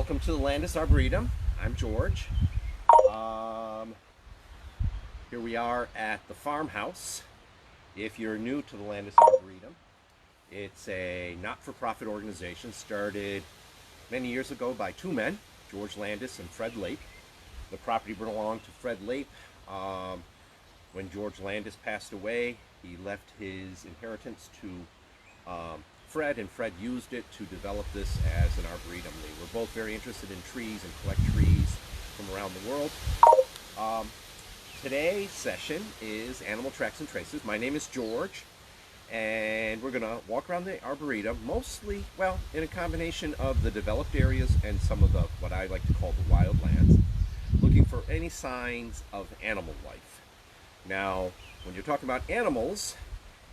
Welcome to the Landis Arboretum. I'm George. Um, Here we are at the farmhouse. If you're new to the Landis Arboretum, it's a not-for-profit organization started many years ago by two men, George Landis and Fred Lape. The property belonged to Fred Lape. When George Landis passed away, he left his inheritance to Fred, and Fred used it to develop this as an arboretum. They were both very interested in trees and collect trees from around the world. Today's session is Animal Tracks and Traces. My name is George, and we're going to walk around the arboretum, mostly, well, in a combination of the developed areas and some of the, what I like to call the wildlands, looking for any signs of animal life. Now, when you're talking about animals,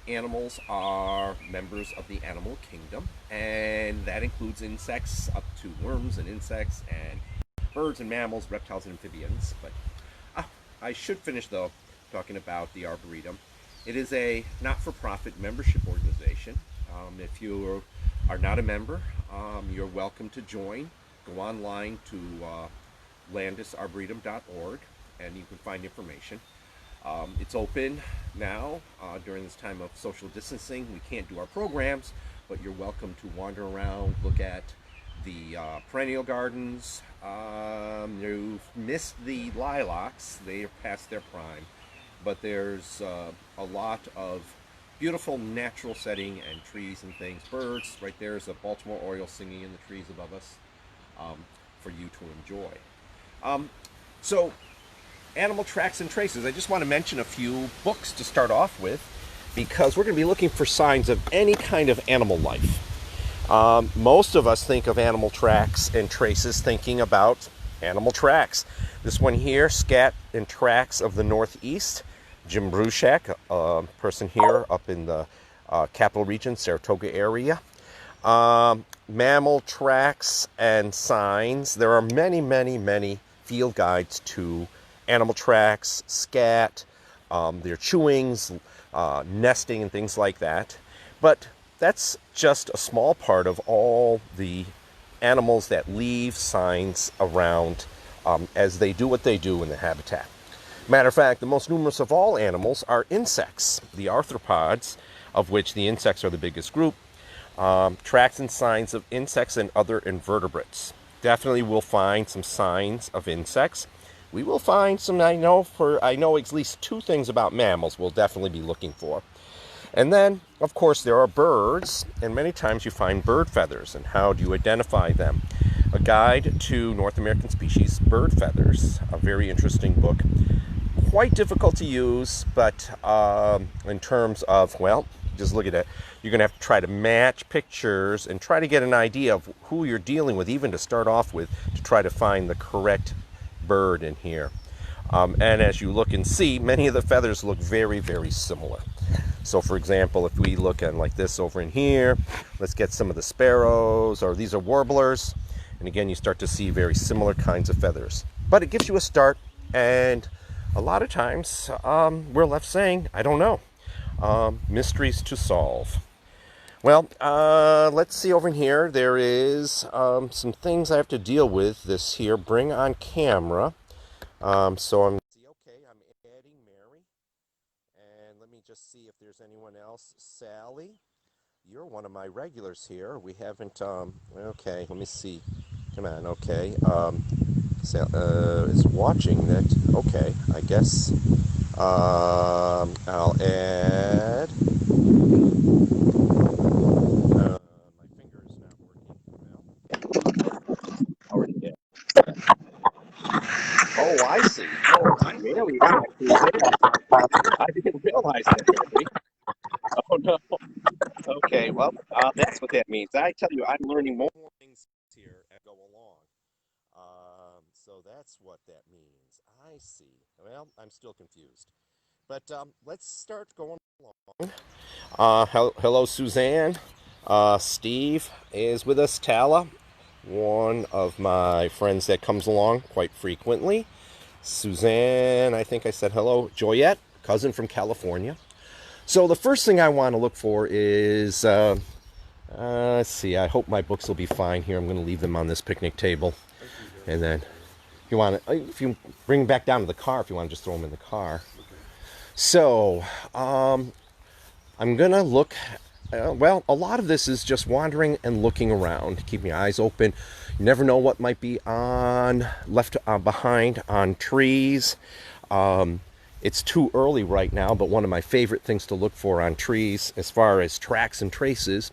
animals are members of the animal kingdom, and that includes insects up to worms and insects, and birds and mammals, reptiles and amphibians. But I should finish, though, talking about the Arboretum. It is a not-for-profit membership organization. If you are not a member, you're welcome to join. Go online to landisarboretum.org, and you can find information. It's open now during this time of social distancing. We can't do our programs, but you're welcome to wander around, look at the perennial gardens. You've missed the lilacs. They are past their prime. But there's a lot of beautiful natural setting and trees and things. Birds. Right there is a Baltimore Oriole singing in the trees above us for you to enjoy. So, Animal Tracks and Traces. I just want to mention a few books to start off with, because we're going to be looking for signs of any kind of animal life. Most of us think of Animal Tracks and Traces thinking about animal tracks. This one here, Scat and Tracks of the Northeast. Jim Bruchak, a person here up in the Capital Region, Saratoga area. Mammal Tracks and Signs. There are many, many, many field guides to animal tracks, scat, their chewings, nesting, and things like that. But that's just a small part of all the animals that leave signs around as they do what they do in the habitat. Matter of fact, the most numerous of all animals are insects, the arthropods, of which the insects are the biggest group. Tracks and signs of insects and other invertebrates. Definitely we'll find some signs of insects. We will find some, I know at least two things about mammals we'll definitely be looking for. And then, of course, there are birds, and many times you find bird feathers, and how do you identify them? A Guide to North American Species Bird Feathers, a very interesting book. Quite difficult to use, but in terms of, well, just look at it. You're going to have to try to match pictures and try to get an idea of who you're dealing with, even to start off with, to try to find the correct bird in here. And as you look and see, many of the feathers look very, very similar. So for example, if we look at like this over in here, let's get some of the sparrows, or these are warblers. And again, you start to see very similar kinds of feathers. But it gives you a start, and a lot of times we're left saying, I don't know. Mysteries to solve. Well, let's see over in here. There is some things I have to deal with. This here, bring on camera. So I'm adding Mary, and let me just see if there's anyone else. Sally, you're one of my regulars here. We haven't. Okay, let me see. Come on. Okay. Is watching that. Okay, I guess. I'll add. My finger is not working. Already did. Oh, I see. Oh, Mary. I didn't realize that, Mary. Oh, no. Okay, well, that's what that means. I tell you, I'm learning more things here as I go along. So that's what that means. I see. Well, I'm still confused. But let's start going along. Hello, Suzanne. Steve is with us. Tala, one of my friends that comes along quite frequently. Suzanne, I think I said hello. Joyette, cousin from California. So the first thing I want to look for is Let's see. I hope my books will be fine here. I'm going to leave them on this picnic table. And then if you want to, if you bring them back down to the car, if you want to just throw them in the car. So, I'm going to look, well, a lot of this is just wandering and looking around, keeping your eyes open. You never know what might be left behind on trees. It's too early right now, but one of my favorite things to look for on trees, as far as tracks and traces,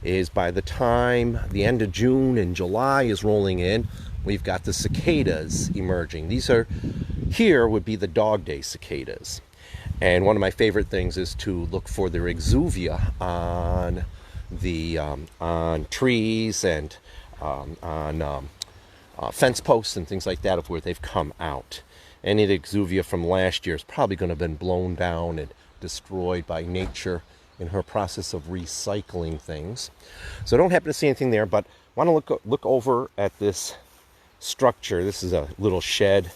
is by the time the end of June and July is rolling in, we've got the cicadas emerging. These are, here would be the dog day cicadas. And one of my favorite things is to look for their exuvia on the on trees and on fence posts and things like that of where they've come out. Any of the exuvia from last year is probably going to have been blown down and destroyed by nature in her process of recycling things. So I don't happen to see anything there, but I want to look over at this structure. This is a little shed.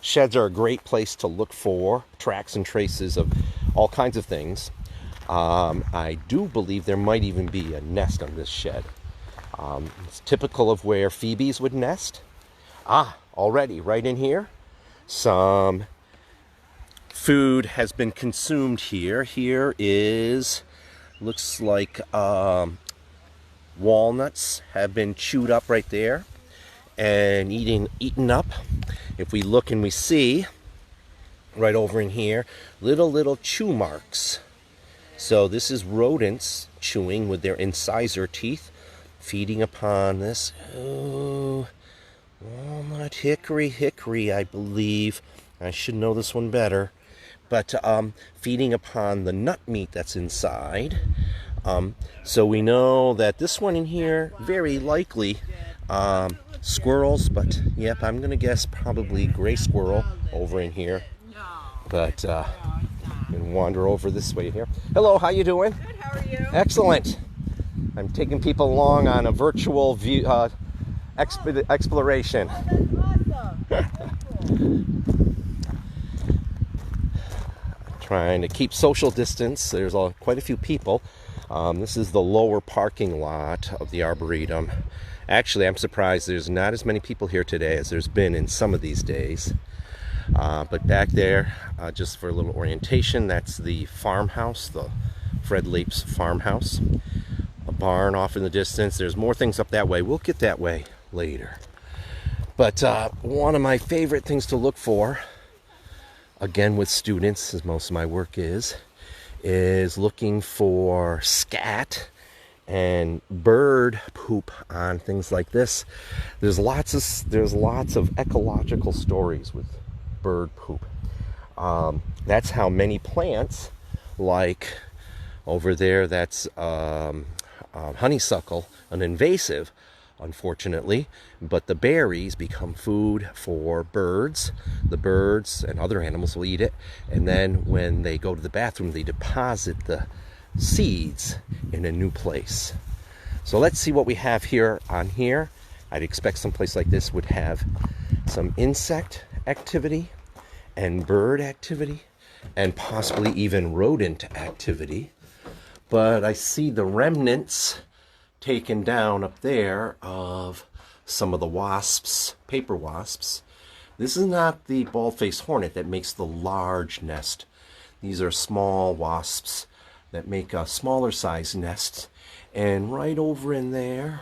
Sheds are a great place to look for tracks and traces of all kinds of things. I do believe there might even be a nest on this shed. It's typical of where phoebes would nest. Already right in here, some food has been consumed here. Here is, looks like walnuts have been chewed up right there and eaten up. If we look and we see right over in here, little chew marks. So this is rodents chewing with their incisor teeth, feeding upon this. Oh, walnut, hickory, I believe. I should know this one better. But feeding upon the nut meat that's inside. So we know that this one in here, very likely squirrels, but yep, I'm going to guess probably gray squirrel over in here. But and wander over this way here. Hello, how you doing? Good, how are you? Excellent. I'm taking people along on a virtual view, exploration. Oh, that's awesome. Trying to keep social distance. There's quite a few people. This is the lower parking lot of the Arboretum. Actually, I'm surprised there's not as many people here today as there's been in some of these days. But back there, just for a little orientation, that's the farmhouse, the Fred Leap's farmhouse. A barn off in the distance. There's more things up that way. We'll get that way later. But one of my favorite things to look for, again with students, as most of my work is looking for scat and bird poop on things like this. There's lots of ecological stories with bird poop. That's how many plants, like over there, that's honeysuckle, an invasive, unfortunately, but the berries become food for birds. The birds and other animals will eat it, and then when they go to the bathroom, they deposit the seeds in a new place. So let's see what we have here on here. I'd expect someplace like this would have some insect activity and bird activity and possibly even rodent activity. But I see the remnants taken down up there of some of the wasps, paper wasps. This is not the bald-faced hornet that makes the large nest. These are small wasps that make a smaller size nests. And right over in there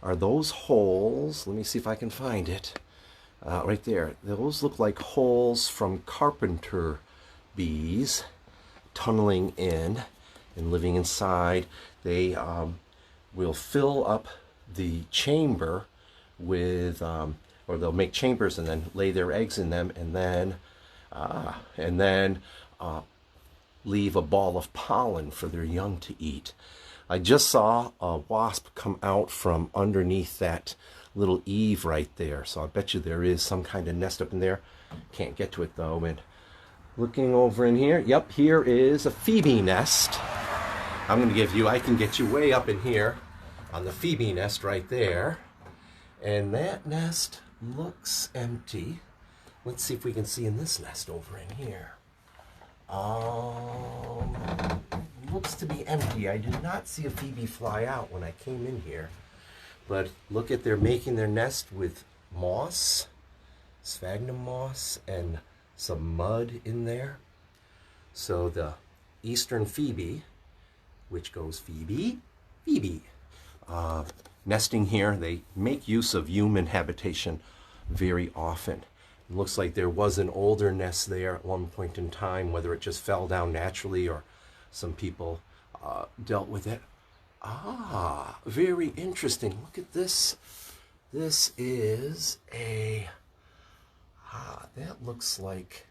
are those holes. Let me see if I can find it. Right there. Those look like holes from carpenter bees tunneling in and living inside. They will fill up the chamber with, or they'll make chambers and then lay their eggs in them, and then leave a ball of pollen for their young to eat. I just saw a wasp come out from underneath that little eave right there, so I bet you there is some kind of nest up in there. Can't get to it though. And looking over in here, yep, here is a phoebe nest. I can get you way up in here on the phoebe nest right there. And that nest looks empty. Let's see if we can see in this nest over in here. looks to be empty. I did not see a phoebe fly out when I came in here. But look at, they're making their nest with moss, sphagnum moss, and some mud in there. So the eastern phoebe, which goes Phoebe, Phoebe, nesting here. They make use of human habitation very often. It looks like there was an older nest there at one point in time, whether it just fell down naturally or some people dealt with it. Ah, very interesting. Look at this. This is a, that looks like,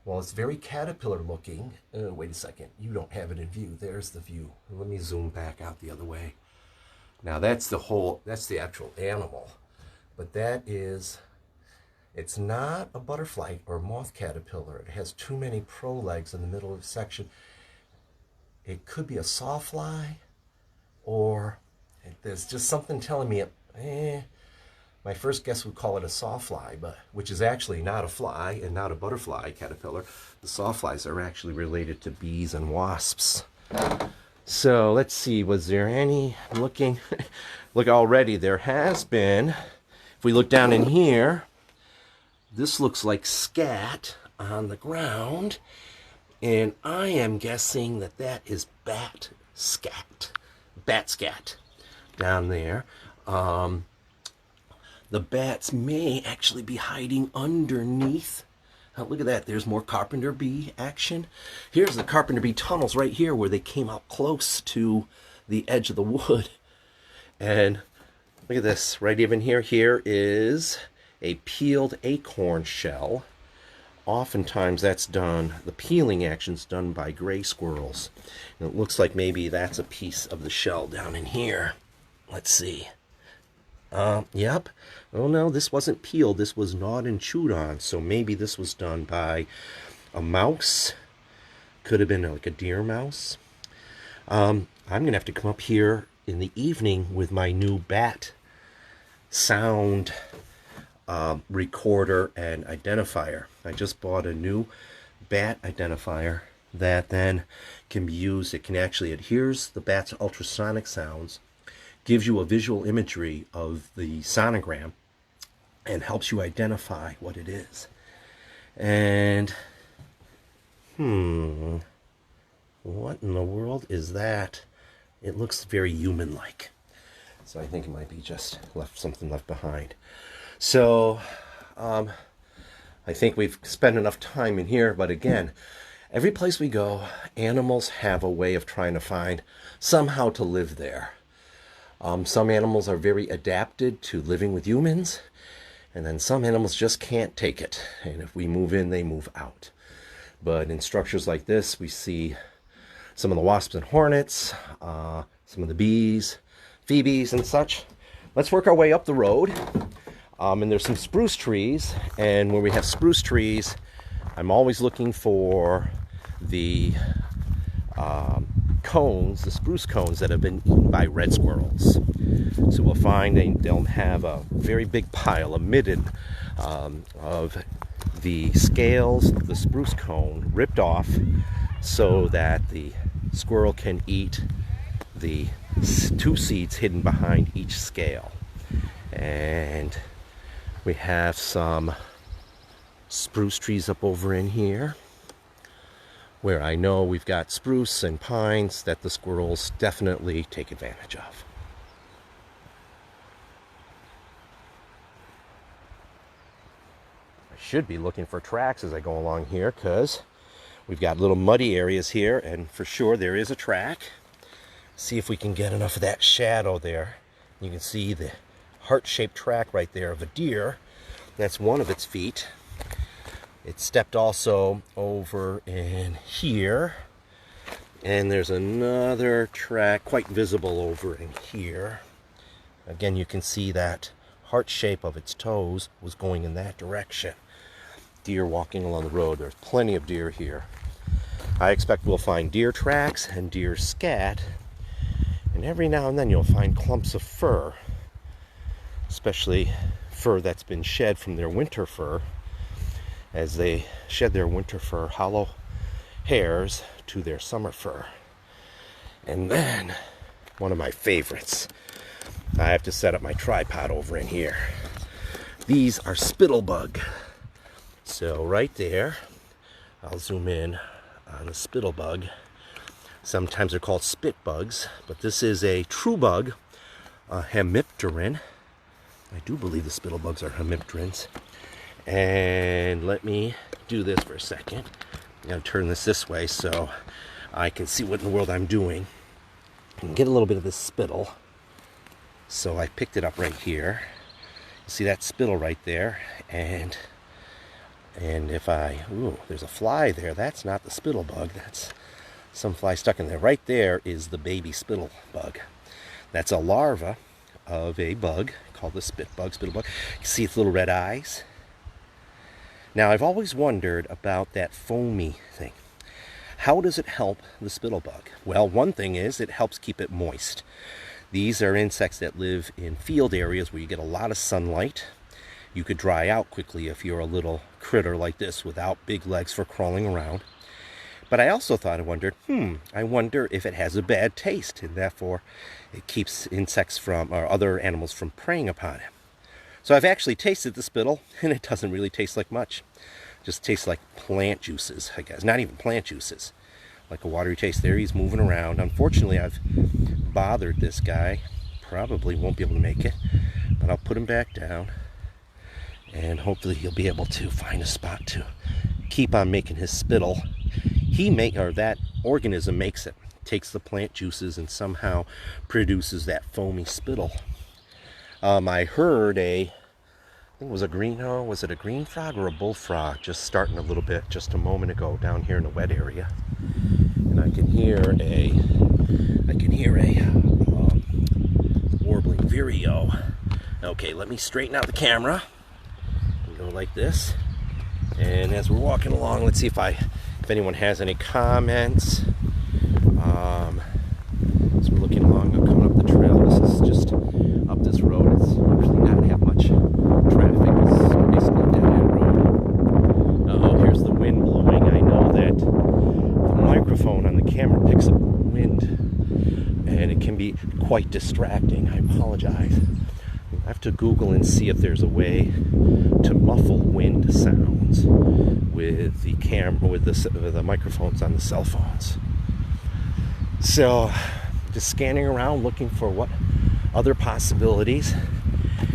well, it's very caterpillar looking. Wait a second, you don't have it in view. There's the view. Let me zoom back out the other way. Now that's the actual animal. But that is, it's not a butterfly or moth caterpillar. It has too many prolegs in the middle of the section. It could be a sawfly, or there's just something telling me, my first guess would call it a sawfly, but which is actually not a fly and not a butterfly caterpillar. The sawflies are actually related to bees and wasps. So let's see, was there any looking? Look, already there has been. If we look down in here, this looks like scat on the ground. And I am guessing that that is bat scat down there. The bats may actually be hiding underneath. Look at that, there's more carpenter bee action. Here's the carpenter bee tunnels right here where they came out close to the edge of the wood. And look at this, right even here. Here is a peeled acorn shell. Oftentimes that's done, the peeling action's done by gray squirrels. And it looks like maybe that's a piece of the shell down in here. Let's see. Yep. Oh no, this wasn't peeled. This was gnawed and chewed on. So maybe this was done by a mouse. Could have been like a deer mouse. I'm going to have to come up here in the evening with my new bat sound recorder and identifier. I just bought a new bat identifier that then can be used. It can actually adheres the bat's ultrasonic sounds, gives you a visual imagery of the sonogram, and helps you identify what it is. And what in the world is that? It looks very human-like. So I think it might be just something left behind. So I think we've spent enough time in here, but again, every place we go, animals have a way of trying to find somehow to live there. Some animals are very adapted to living with humans, and then some animals just can't take it. And if we move in, they move out. But in structures like this, we see some of the wasps and hornets, some of the bees, phoebes and such. Let's work our way up the road. And there's some spruce trees, and where we have spruce trees, I'm always looking for the cones, the spruce cones that have been eaten by red squirrels. So we'll find they'll have a very big pile, a midden of the scales of the spruce cone ripped off so that the squirrel can eat the 2 seeds hidden behind each scale. And we have some spruce trees up over in here where I know we've got spruce and pines that the squirrels definitely take advantage of. I should be looking for tracks as I go along here because we've got little muddy areas here, and for sure there is a track. See if we can get enough of that shadow there. You can see the heart-shaped track right there of a deer. That's one of its feet. It stepped also over in here, and there's another track quite visible over in here. Again, you can see that heart shape of its toes was going in that direction. Deer walking along the road. There's plenty of deer here. I expect we'll find deer tracks and deer scat, and every now and then you'll find clumps of fur, especially fur that's been shed from their winter fur. As they shed their winter fur, hollow hairs to their summer fur. And then, one of my favorites, I have to set up my tripod over in here. These are spittlebug. So right there, I'll zoom in on the spittlebug. Sometimes they're called spit bugs, but this is a true bug, a hemipteran. I do believe the spittlebugs are hemipterans. And let me do this for a second. I'm going to turn this way so I can see what in the world I'm doing and get a little bit of this spittle. So I picked it up right here. You see that spittle right there, and if I, ooh, there's a fly there. That's not the spittlebug. That's some fly stuck in there. Right there is the baby spittlebug. That's a larva of a bug called the spittlebug. You can see its little red eyes. Now, I've always wondered about that foamy thing. How does it help the spittlebug? Well, one thing is it helps keep it moist. These are insects that live in field areas where you get a lot of sunlight. You could dry out quickly if you're a little critter like this without big legs for crawling around. But I also thought, I wonder if it has a bad taste, and therefore it keeps insects from, or other animals from preying upon it. So I've actually tasted the spittle, and it doesn't really taste like much. It just tastes like plant juices, I guess. Not even plant juices. Like a watery taste there. He's moving around. Unfortunately, I've bothered this guy. Probably won't be able to make it, but I'll put him back down, and hopefully he'll be able to find a spot to keep on making his spittle. That organism makes it. Takes the plant juices and somehow produces that foamy spittle. I heard I think it was a green frog or a bullfrog just starting a little bit just a moment ago down here in the wet area. And I can hear a warbling vireo. Okay, let me straighten out the camera and go like this. And as we're walking along, let's see if anyone has any comments. As we're looking along, I'm coming up the trail. This is just up this road. It's usually not have much traffic. It's basically a dead-end road. Oh, here's the wind blowing. I know that the microphone on the camera picks up wind, and it can be quite distracting. I apologize. I have to Google and see if there's a way to muffle wind sounds with the camera, with the microphones on the cell phones. So, just scanning around looking for what other possibilities.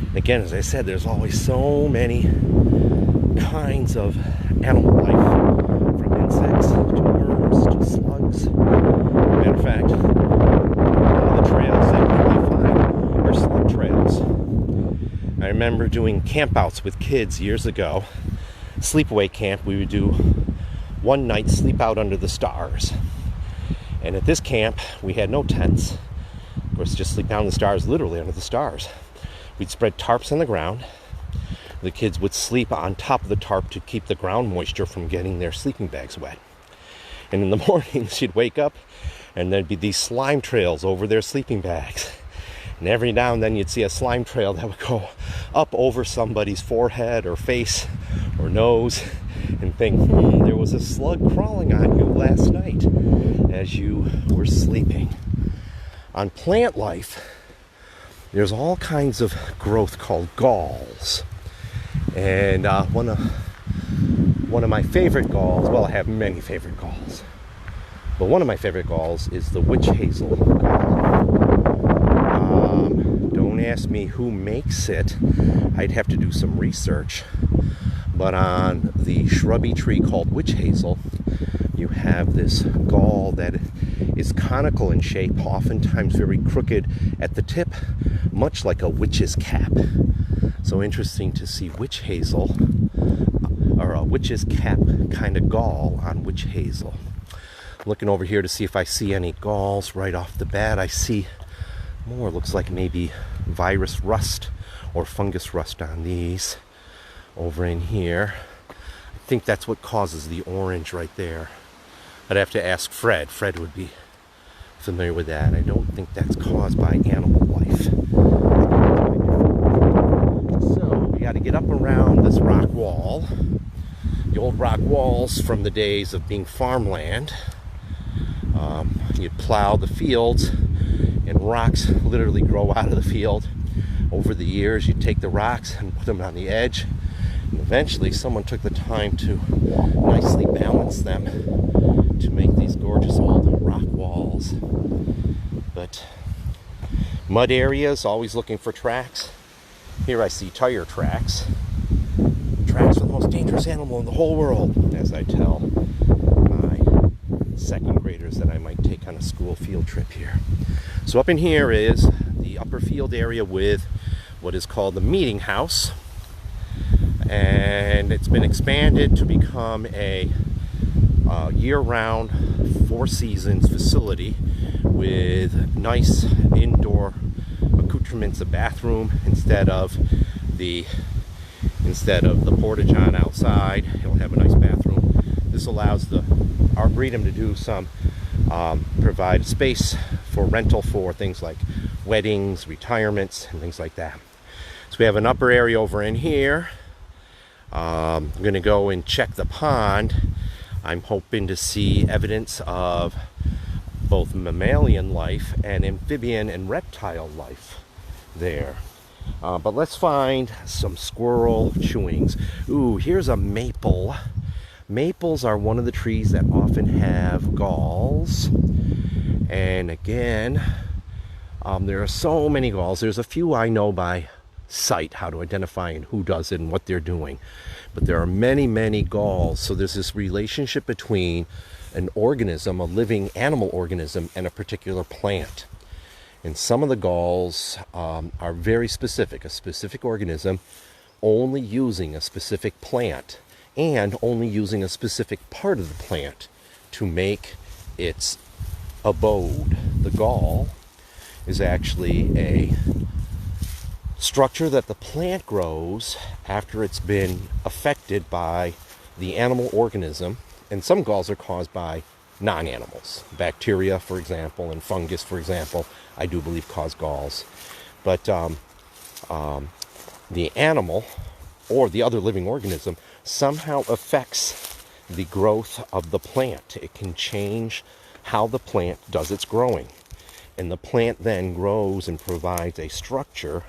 And again, as I said, there's always so many kinds of animal life, from insects to worms to slugs. Matter of fact, one of the trails that we find are slug trails. I remember doing campouts with kids years ago. Sleepaway camp, we would do one night sleep out under the stars. And at this camp, we had no tents. Of course, just sleep down in the stars, literally under the stars. We'd spread tarps on the ground. The kids would sleep on top of the tarp to keep the ground moisture from getting their sleeping bags wet. And in the mornings, you'd wake up, and there'd be these slime trails over their sleeping bags. And every now and then, you'd see a slime trail that would go up over somebody's forehead or face or nose, and think, there was a slug crawling on you last night as you were sleeping. On plant life, there's all kinds of growth called galls. And one of my favorite galls, well, I have many favorite galls, but one of my favorite galls is the witch hazel gall. Don't ask me who makes it. I'd have to do some research. But on the shrubby tree called witch hazel, you have this gall that is conical in shape, oftentimes very crooked at the tip, much like a witch's cap. So interesting to see witch hazel, or a witch's cap kind of gall on witch hazel. Looking over here to see if I see any galls right off the bat. I see more, looks like maybe virus rust or fungus rust on these. Over in here, I think that's what causes the orange right there. I'd have to ask Fred. Fred would be familiar with that. I don't think that's caused by animal life. So we got to get up around this rock wall. You old rock walls from the days of being farmland. You'd plow the fields and rocks literally grow out of the field. Over the years, you'd take the rocks and put them on the edge, and eventually someone took the time to nicely balance them to make these gorgeous old rock walls. But mud areas, always looking for tracks. Here I see tire tracks. Tracks for the most dangerous animal in the whole world, as I tell my second graders that I might take on a school field trip here. So up in here is the upper field area with what is called the meeting house, and it's been expanded to become a year-round, 4 seasons facility with nice indoor accoutrements, a bathroom instead of the porta-john outside. It'll have a nice bathroom. This allows the Arboretum to do some provide space for rental for things like weddings, retirements, and things like that. So we have an upper area over in here. I'm going to go and check the pond. I'm hoping to see evidence of both mammalian life and amphibian and reptile life there. But let's find some squirrel chewings. Ooh, here's a maple. Maples are one of the trees that often have galls. And again, there are so many galls. There's a few I know by sight how to identify and who does it and what they're doing. But there are many, many galls. So there's this relationship between an organism, a living animal organism, and a particular plant. And some of the galls are very specific, a specific organism only using a specific plant and only using a specific part of the plant to make its abode. The gall is actually a structure that the plant grows after it's been affected by the animal organism, and some galls are caused by non-animals. Bacteria, for example, and fungus, for example, I do believe cause galls. But the animal or the other living organism somehow affects the growth of the plant. It can change how the plant does its growing. And the plant then grows and provides a structure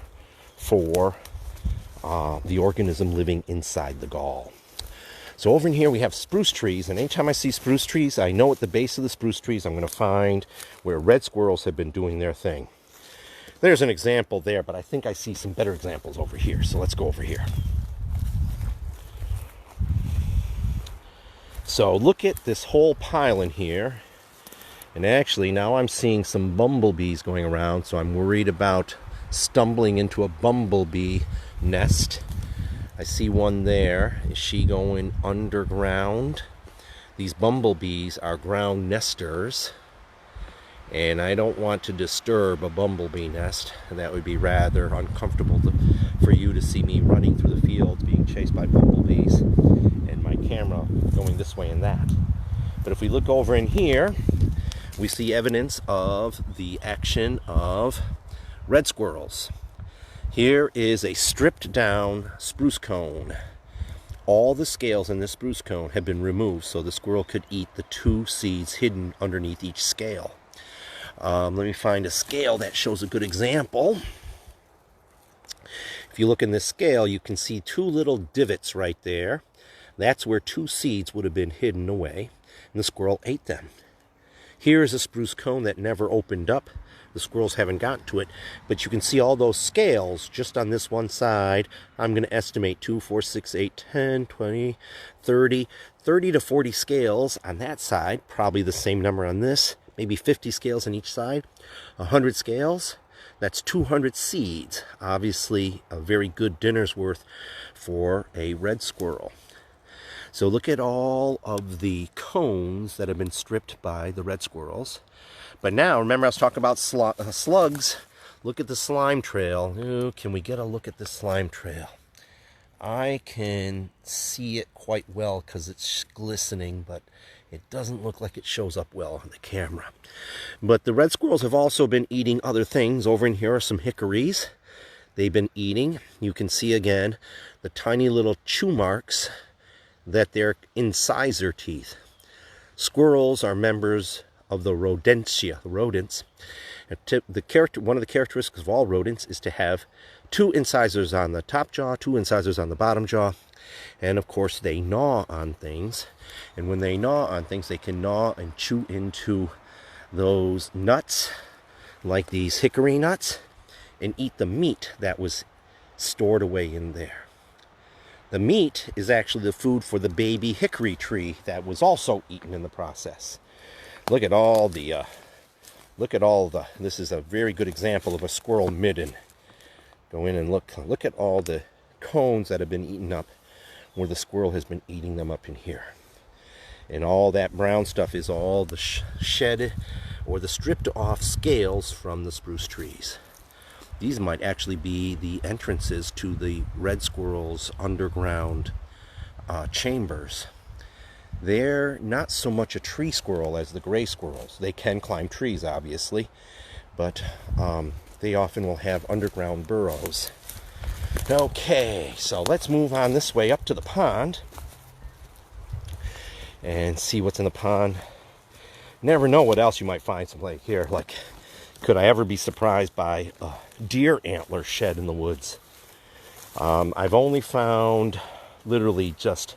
for the organism living inside the gall. So over in here we have spruce trees, and anytime I see spruce trees, I know at the base of the spruce trees I'm going to find where red squirrels have been doing their thing. There's an example there, but I think I see some better examples over here. So let's go over here. So look at this whole pile in here. And actually now I'm seeing some bumblebees going around, so I'm worried about stumbling into a bumblebee nest. I see one there. Is she going underground? These bumblebees are ground nesters, and I don't want to disturb a bumblebee nest. That would be rather uncomfortable for you to see me running through the fields being chased by bumblebees and my camera going this way and that. But if we look over in here, we see evidence of the action of red squirrels. Here is a stripped down spruce cone. All the scales in this spruce cone have been removed so the squirrel could eat the 2 seeds hidden underneath each scale. Let me find a scale that shows a good example. If you look in this scale, you can see 2 little divots right there. That's where 2 seeds would have been hidden away, and the squirrel ate them. Here is a spruce cone that never opened up. The squirrels haven't gotten to it, but you can see all those scales just on this one side. I'm going to estimate 2, 4, 6, 8, 10, 20, 30 to 40 scales on that side. Probably the same number on this. Maybe 50 scales on each side. 100 scales. That's 200 seeds. Obviously, a very good dinner's worth for a red squirrel. So look at all of the cones that have been stripped by the red squirrels. But now, remember I was talking about slugs. Look at the slime trail. Ooh, can we get a look at the slime trail? I can see it quite well because it's glistening, but it doesn't look like it shows up well on the camera. But the red squirrels have also been eating other things. Over in here are some hickories they've been eating. You can see again the tiny little chew marks that they're incisor teeth. Squirrels are members of the rodentia, the rodents. One of the characteristics of all rodents is to have 2 incisors on the top jaw, 2 incisors on the bottom jaw, and of course they gnaw on things. And when they gnaw on things, they can gnaw and chew into those nuts, like these hickory nuts, and eat the meat that was stored away in there. The meat is actually the food for the baby hickory tree that was also eaten in the process. Look at all the, this is a very good example of a squirrel midden. Go in and look at all the cones that have been eaten up where the squirrel has been eating them up in here. And all that brown stuff is all the shed or the stripped off scales from the spruce trees. These might actually be the entrances to the red squirrel's underground chambers. They're not so much a tree squirrel as the gray squirrels. They can climb trees, obviously, but they often will have underground burrows. Okay, so let's move on this way up to the pond and see what's in the pond. Never know what else you might find someplace here. Like, could I ever be surprised by a deer antler shed in the woods? I've only found literally just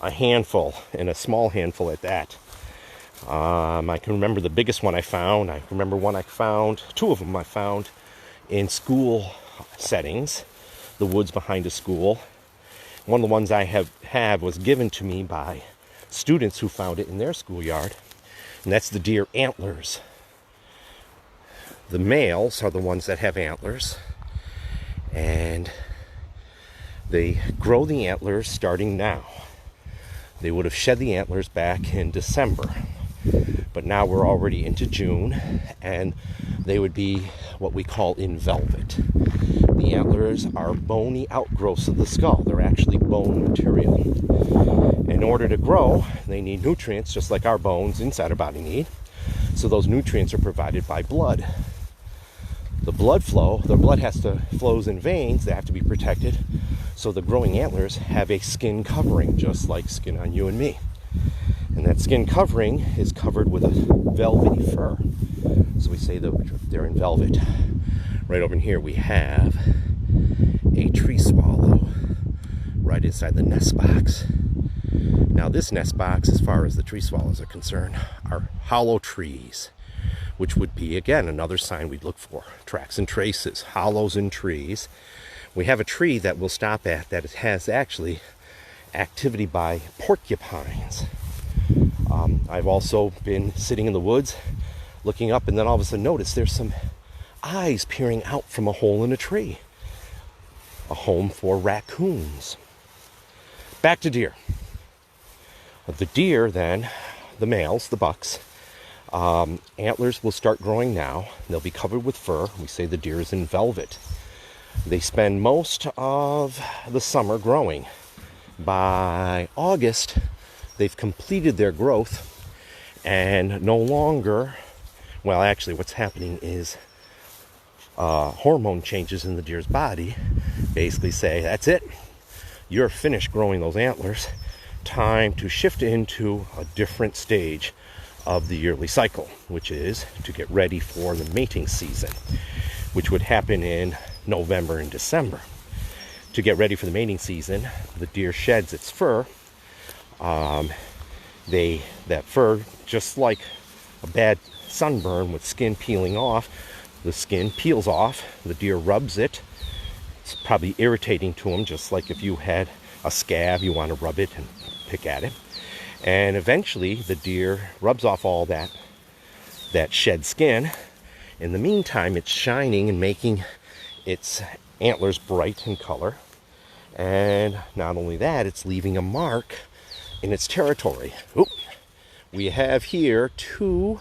a handful, and a small handful at that. I can remember the biggest one I found. I remember one I found, 2 of them I found in school settings, the woods behind a school. One of the ones I have was given to me by students who found it in their schoolyard, and that's the deer antlers. The males are the ones that have antlers, and they grow the antlers starting now. They would have shed the antlers back in December, but now we're already into June, and they would be what we call in velvet. The antlers are bony outgrowths of the skull. They're actually bone material. In order to grow, they need nutrients, just like our bones inside our body need. So those nutrients are provided by blood. The blood flows in veins that have to be protected. So the growing antlers have a skin covering, just like skin on you and me. And that skin covering is covered with a velvety fur. So we say that they're in velvet. Right over in here we have a tree swallow right inside the nest box. Now this nest box, as far as the tree swallows are concerned, are hollow trees, which would be, again, another sign we'd look for. Tracks and traces, hollows in trees. We have a tree that we'll stop at that has actually activity by porcupines. I've also been sitting in the woods looking up, and then all of a sudden notice there's some eyes peering out from a hole in a tree. A home for raccoons. Back to deer. The deer then, the males, the bucks, antlers will start growing now. They'll be covered with fur. We say the deer is in velvet. They spend most of the summer growing. By August, they've completed their growth and no longer, well, actually what's happening is hormone changes in the deer's body basically say, that's it, you're finished growing those antlers, time to shift into a different stage of the yearly cycle, which is to get ready for the mating season, which would happen in November and December. To get ready for the mating season, the deer sheds its fur. That fur, just like a bad sunburn with skin peeling off, the skin peels off, the deer rubs it. It's probably irritating to them, just like if you had a scab, you want to rub it and pick at it. And eventually the deer rubs off all that shed skin. In the meantime, it's shining and making its antlers bright in color. And not only that, it's leaving a mark in its territory. Oop. We have here 2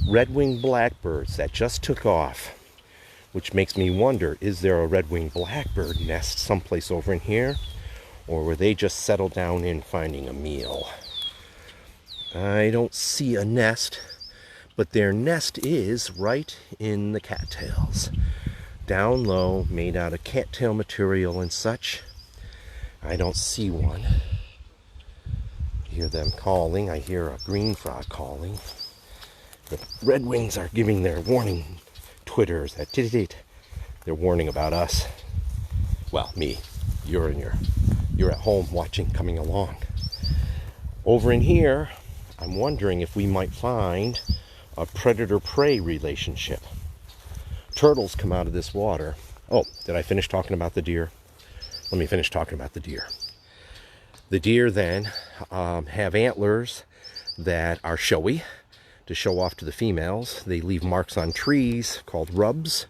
red-winged blackbirds that just took off, which makes me wonder, is there a red-winged blackbird nest someplace over in here? Or were they just settled down in finding a meal? I don't see a nest, but their nest is right in the cattails. Down low, made out of cattail material and such. I don't see one. Hear them calling. I hear a green frog calling. The redwings are giving their warning twitters. That they're warning about us. Well, me. You're at home watching, coming along. Over in here, I'm wondering if we might find a predator-prey relationship. Turtles come out of this water. Oh, did I finish talking about the deer? Let me finish talking about the deer. The deer then have antlers that are showy to show off to the females. They leave marks on trees called rubs.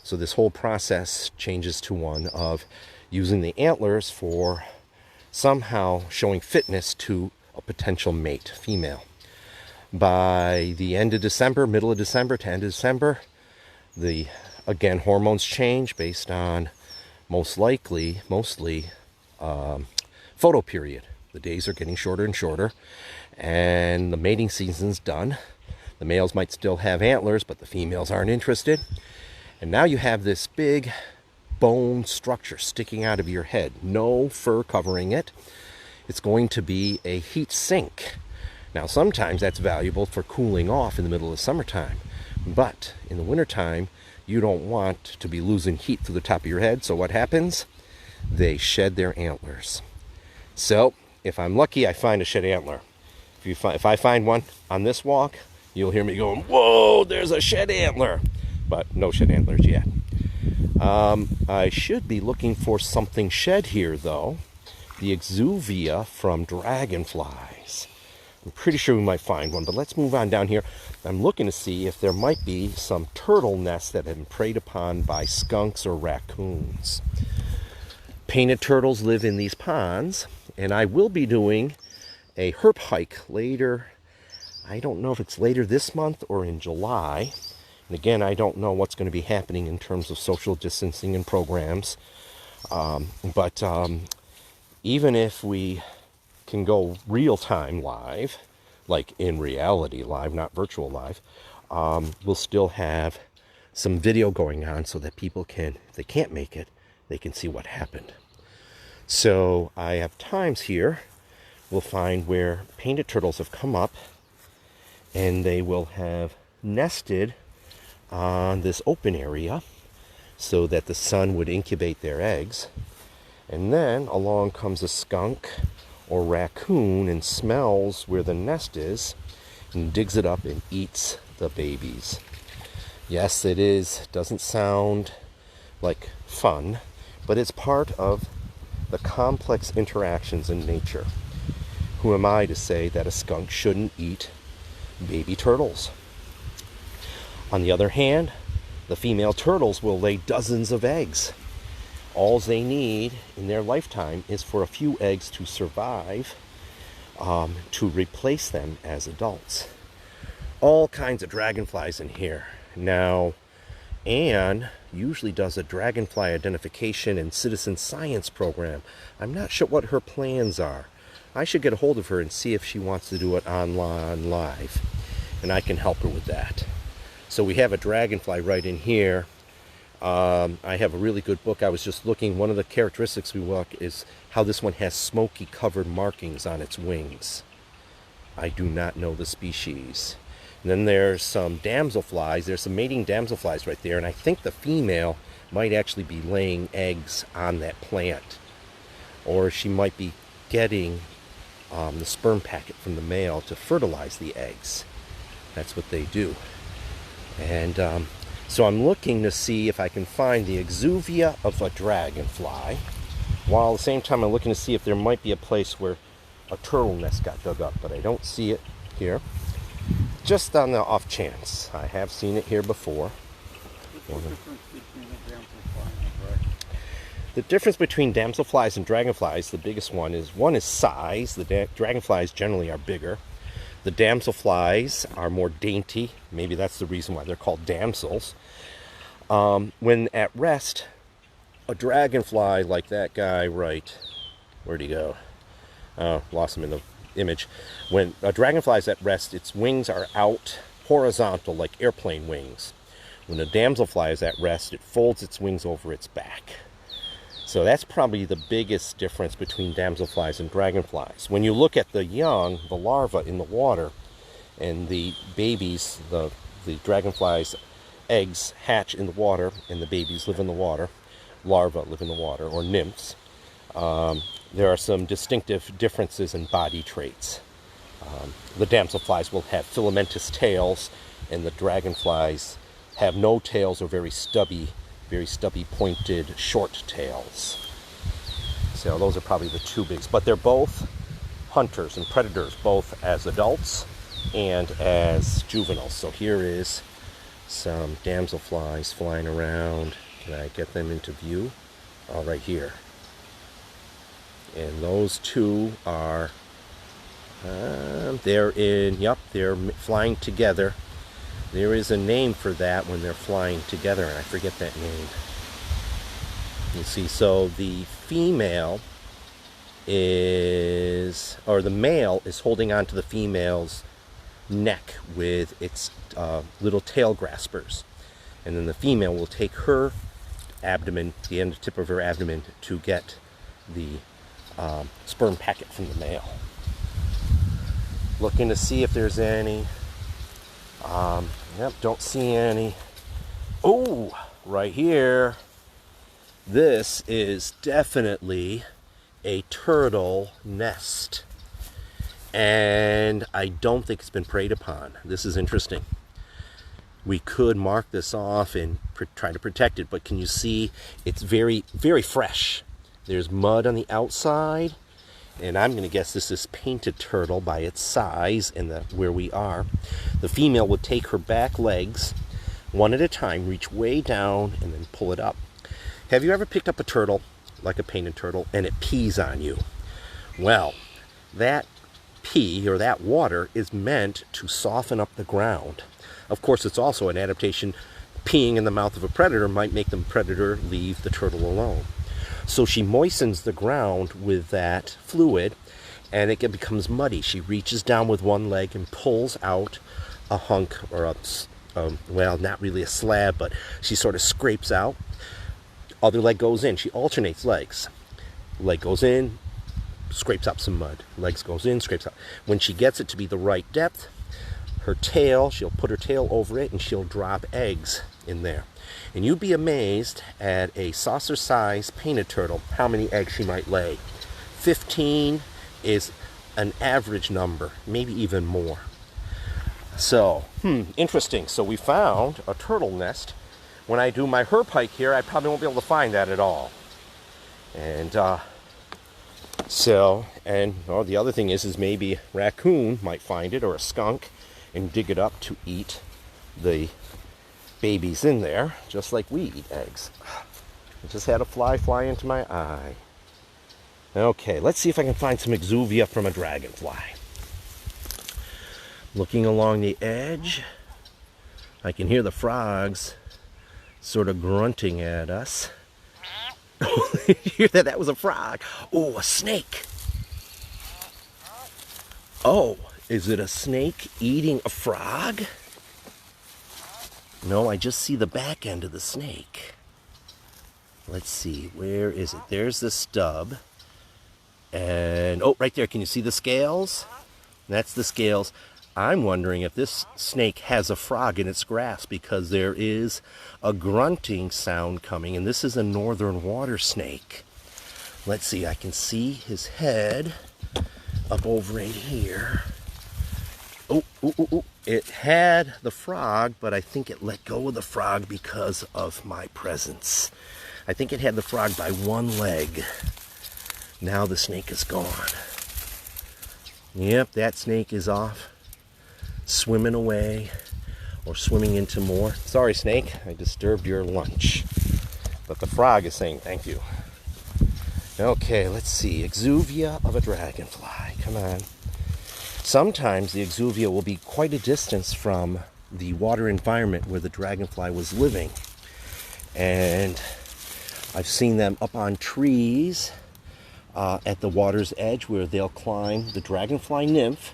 So this whole process changes to one of using the antlers for somehow showing fitness to a potential mate, female. By the end of December, middle of December to end of December, again, hormones change based on mostly photo period. The days are getting shorter and shorter, and the mating season's done. The males might still have antlers, but the females aren't interested. And now you have this big bone structure sticking out of your head. No fur covering it. It's going to be a heat sink. Now, sometimes that's valuable for cooling off in the middle of summertime. But in the wintertime, you don't want to be losing heat through the top of your head. So what happens? They shed their antlers. So if I'm lucky, I find a shed antler. If I find one on this walk, you'll hear me going, whoa, there's a shed antler. But no shed antlers yet. I should be looking for something shed here, though. The exuvia from dragonflies. I'm pretty sure we might find one, but let's move on down here. I'm looking to see if there might be some turtle nests that have been preyed upon by skunks or raccoons. Painted turtles live in these ponds, and I will be doing a herp hike later. I don't know if it's later this month or in July. And again, I don't know what's going to be happening in terms of social distancing and programs. But even if we can go real-time live, like in reality live, not virtual live, we'll still have some video going on so that people can, if they can't make it, they can see what happened. So I have times here, we'll find where painted turtles have come up and they will have nested on this open area so that the sun would incubate their eggs. And then along comes a skunk or raccoon and smells where the nest is and digs it up and eats the babies. Yes, it is. Doesn't sound like fun, but it's part of the complex interactions in nature. Who am I to say that a skunk shouldn't eat baby turtles? On the other hand, the female turtles will lay dozens of eggs. All they need in their lifetime is for a few eggs to survive, to replace them as adults. All kinds of dragonflies in here. Now, Anne usually does a dragonfly identification and citizen science program. I'm not sure what her plans are. I should get a hold of her and see if she wants to do it online live, and I can help her with that. So we have a dragonfly right in here. I have a really good book. I was just looking. One of the characteristics we look is how this one has smoky covered markings on its wings. I do not know the species. And then there's some damselflies. There's some mating damselflies right there. And I think the female might actually be laying eggs on that plant. Or she might be getting the sperm packet from the male to fertilize the eggs. That's what they do. And so I'm looking to see if I can find the exuvia of a dragonfly, while at the same time I'm looking to see if there might be a place where a turtle nest got dug up, but I don't see it here. Just on the off chance. I have seen it here before. The difference between damselflies and dragonflies, the biggest one is size. The dragonflies generally are bigger. The damselflies are more dainty. Maybe that's the reason why they're called damsels. When at rest, a dragonfly like that guy right, where'd he go? Oh, lost him in the image. When a dragonfly is at rest, its wings are out horizontal like airplane wings. When a damselfly is at rest, it folds its wings over its back. So that's probably the biggest difference between damselflies and dragonflies. When you look at the young, the larvae in the water, and the babies, the dragonflies' eggs hatch in the water, and the babies live in the water, larvae live in the water, or nymphs, there are some distinctive differences in body traits. The damselflies will have filamentous tails, and the dragonflies have no tails or very stubby, pointed, short tails. So those are probably the two bigs. But they're both hunters and predators, both as adults and as juveniles. So here is some damselflies flying around. Can I get them into view? Oh, right here. And those two are, they're flying together. There is a name for that when they're flying together, and I forget that name. You see, so the female is, or the male is holding on to the female's neck with its little tail graspers. And then the female will take her abdomen, the end tip of her abdomen, to get the sperm packet from the male. Looking to see if there's any. Yep, don't see any. Oh, right here. This is definitely a turtle nest. And I don't think it's been preyed upon. This is interesting. We could mark this off and try to protect it, but can you see it's very, very fresh. There's mud on the outside, and I'm going to guess this is painted turtle by its size and where we are. The female would take her back legs one at a time, reach way down, and then pull it up. Have you ever picked up a turtle, like a painted turtle, and it pees on you? Well, that pee, or that water, is meant to soften up the ground. Of course, it's also an adaptation. Peeing in the mouth of a predator might make the predator leave the turtle alone. So she moistens the ground with that fluid, and it becomes muddy. She reaches down with one leg and pulls out a hunk, or well, not really a slab, but she sort of scrapes out. Other leg goes in. She alternates legs. Leg goes in, scrapes up some mud. Legs goes in, scrapes out. When she gets it to be the right depth, her tail, she'll put her tail over it, and she'll drop eggs in there. And you'd be amazed at a saucer-sized painted turtle how many eggs she might lay. 15 is an average number, maybe even more. So, interesting. So we found a turtle nest. When I do my herp hike here, I probably won't be able to find that at all. And the other thing is maybe a raccoon might find it, or a skunk, and dig it up to eat the babies in there, just like we eat eggs. I just had a fly into my eye. Okay, let's see if I can find some exuvia from a dragonfly. Looking along the edge, I can hear the frogs sort of grunting at us. You hear that? That was a frog. Oh, a snake. Oh, is it a snake eating a frog? No, I just see the back end of the snake. Let's see, where is it? There's the stub. And, oh, right there, can you see the scales? That's the scales. I'm wondering if this snake has a frog in its grasp, because there is a grunting sound coming, and this is a northern water snake. Let's see, I can see his head up over right here. Oh, it had the frog, but I think it let go of the frog because of my presence. I think it had the frog by one leg. Now the snake is gone. Yep, that snake is off, swimming away, or swimming into more. Sorry, snake, I disturbed your lunch. But the frog is saying thank you. Okay, let's see. Exuvia of a dragonfly. Come on. Sometimes the exuvia will be quite a distance from the water environment where the dragonfly was living. And I've seen them up on trees at the water's edge, where they'll climb. The dragonfly nymph,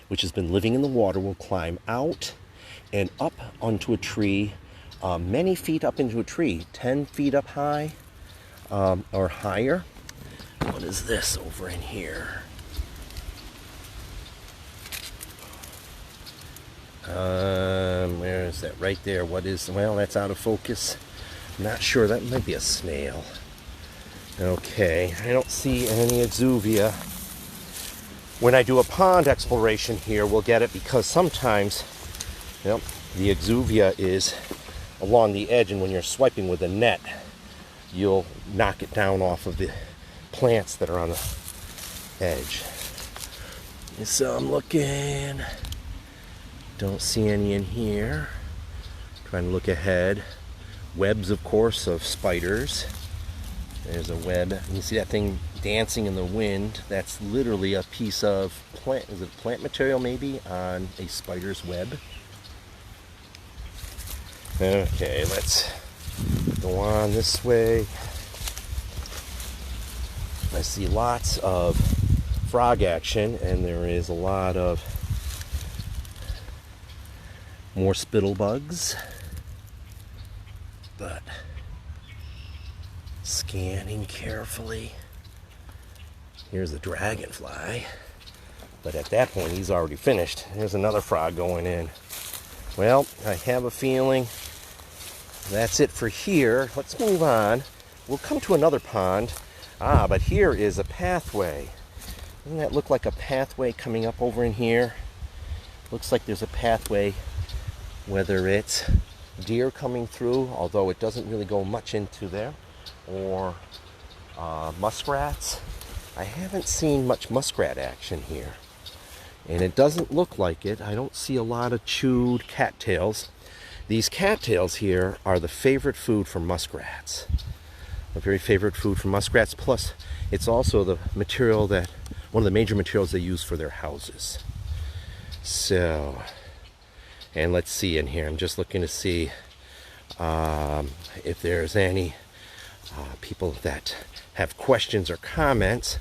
which has been living in the water, will climb out and up onto a tree, many feet up into a tree, 10 feet up high. or higher. What is this over in here? Where is that? Right there. What is, well, that's out of focus. I'm not sure. That might be a snail. Okay, I don't see any exuvia. When I do a pond exploration here, we'll get it because sometimes, yep, the exuvia is along the edge, and when you're swiping with a net, you'll knock it down off of the plants that are on the edge. So I'm looking, don't see any in here. Trying to look ahead. Webs, of course, of spiders. There's a web. You see that thing dancing in the wind? That's literally a piece of plant. Is it plant material maybe on a spider's web? Okay, let's go on this way. I see lots of frog action, and there is a lot of more spittle bugs. But scanning carefully. Here's the dragonfly. But at that point, he's already finished. There's another frog going in. Well, I have a feeling that's it for here. Let's move on. We'll come to another pond. But here is a pathway. Doesn't that look like a pathway coming up over in here? Looks like there's a pathway, whether it's deer coming through, although it doesn't really go much into there, or muskrats. I haven't seen much muskrat action here, and it doesn't look like it. I don't see a lot of chewed cattails. These cattails here are the favorite food for muskrats. A very favorite food for muskrats, plus it's also the material that, one of the major materials they use for their houses. So, and let's see in here, I'm just looking to see if there's any people that have questions or comments.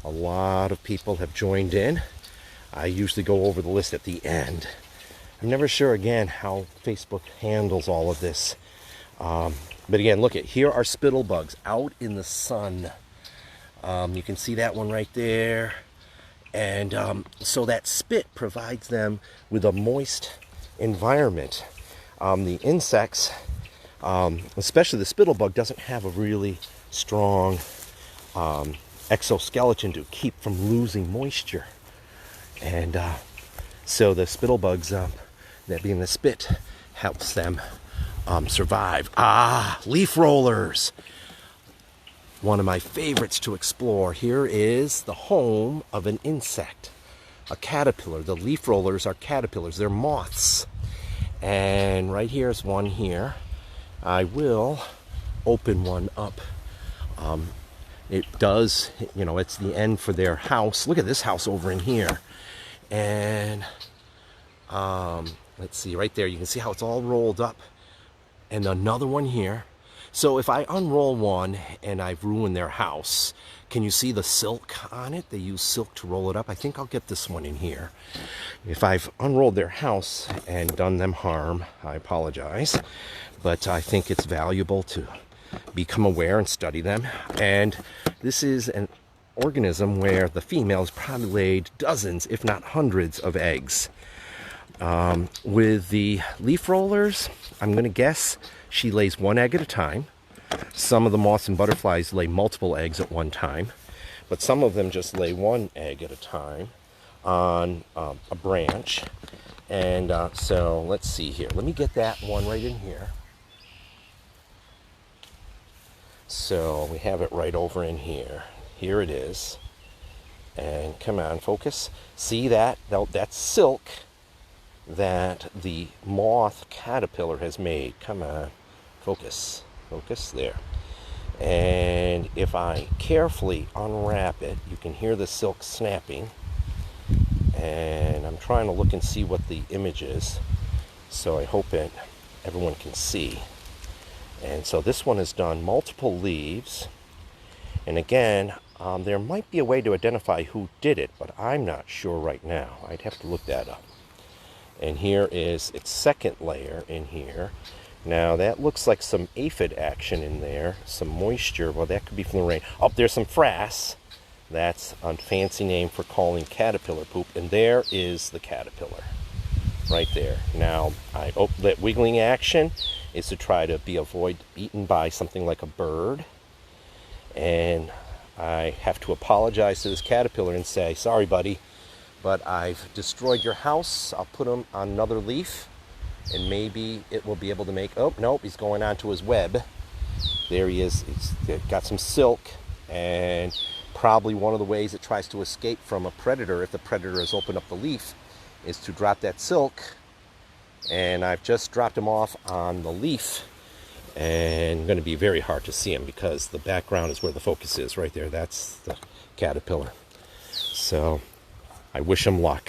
A lot of people have joined in. I usually go over the list at the end. I'm never sure again how Facebook handles all of this. But again, look at, here are spittle bugs out in the sun. You can see that one right there. And so that spit provides them with a moist environment. The insects, especially the spittle bug, doesn't have a really strong exoskeleton to keep from losing moisture. And so the spittle bugs, that being the spit, helps them survive. Leaf rollers. One of my favorites to explore. Here is the home of an insect, a caterpillar. The leaf rollers are caterpillars. They're moths. And right here is one here. I will open one up. It does, you know, it's the end for their house. Look at this house over in here. And let's see, right there, you can see how it's all rolled up. And another one here. So if I unroll one and I've ruined their house, can you see the silk on it? They use silk to roll it up. I think I'll get this one in here. If I've unrolled their house and done them harm, I apologize. But I think it's valuable to become aware and study them. And this is an organism where the female's probably laid dozens, if not hundreds, of eggs. With the leaf rollers, I'm going to guess she lays one egg at a time. Some of the moths and butterflies lay multiple eggs at one time, but some of them just lay one egg at a time on a branch. And so let's see here. Let me get that one right in here. So we have it right over in here. Here it is. And come on, focus. See that? That's silk that the moth caterpillar has made. Come on, focus. Focus there. And if I carefully unwrap it, you can hear the silk snapping. And I'm trying to look and see what the image is. So I hope everyone can see. And so this one has done multiple leaves. And again, there might be a way to identify who did it, but I'm not sure right now. I'd have to look that up. And here is its second layer in here. Now that looks like some aphid action in there, some moisture. Well, that could be from the rain. Oh, there's some frass. That's a fancy name for calling caterpillar poop. And there is the caterpillar, right there. Now, that wiggling action is to try to avoid eaten by something like a bird. And I have to apologize to this caterpillar and say, sorry, buddy, but I've destroyed your house. I'll put him on another leaf, and maybe it will be able to make... Oh, nope, he's going onto his web. There he is. He's got some silk, and probably one of the ways it tries to escape from a predator, if the predator has opened up the leaf, is to drop that silk. And I've just dropped him off on the leaf, and going to be very hard to see him because the background is where the focus is, right there. That's the caterpillar. So I wish him luck.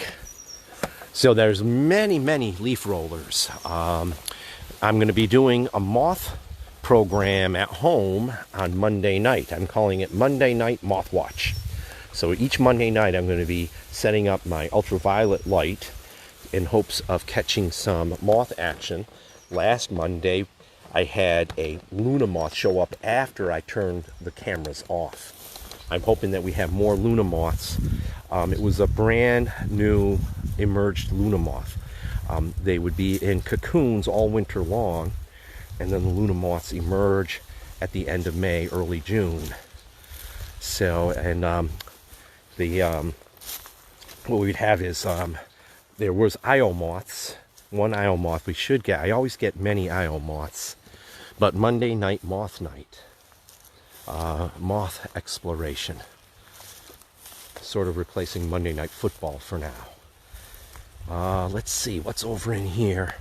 So there's many leaf rollers. I'm going to be doing a moth program at home on Monday night. I'm calling it Monday Night Moth Watch. So each Monday night I'm going to be setting up my ultraviolet light in hopes of catching some moth action. Last Monday I had a Luna moth show up after I turned the cameras off. I'm hoping that we have more Luna moths. It was a brand new emerged Luna moth. They would be in cocoons all winter long, and then the Luna moths emerge at the end of May, early June. So, and what we'd have is there was Io moths. One Io moth we should get. I always get many Io moths. But Monday night moth night, moth exploration, sort of replacing Monday night football for now. Let's see what's over in here.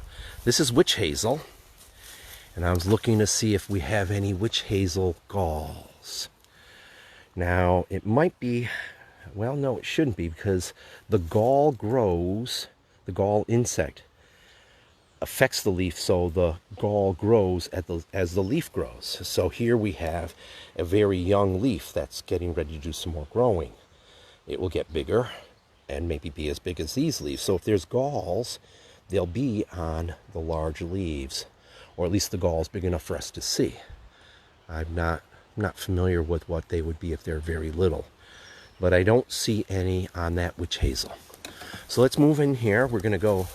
This is witch hazel, and I was looking to see if we have any witch hazel galls. Now it might be, well, no, it shouldn't be, because the gall grows, the gall insect affects the leaf, so the gall grows as the leaf grows. So here we have a very young leaf that's getting ready to do some more growing. It will get bigger and maybe be as big as these leaves. So if there's galls, they'll be on the large leaves, or at least the galls big enough for us to see. I'm not familiar with what they would be if they're very little, but I don't see any on that witch hazel. So let's move in here. We're going to go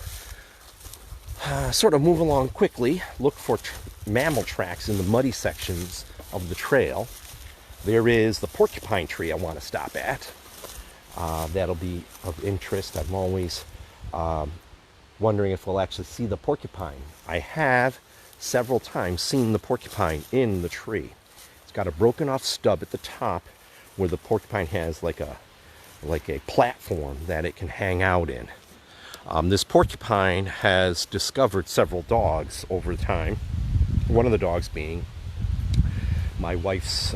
sort of move along quickly, look for mammal tracks in the muddy sections of the trail. There is the porcupine tree I want to stop at. That'll be of interest. I'm always wondering if we'll actually see the porcupine. I have several times seen the porcupine in the tree. It's got a broken off stub at the top where the porcupine has like a platform that it can hang out in. This porcupine has discovered several dogs over time. One of the dogs being my wife's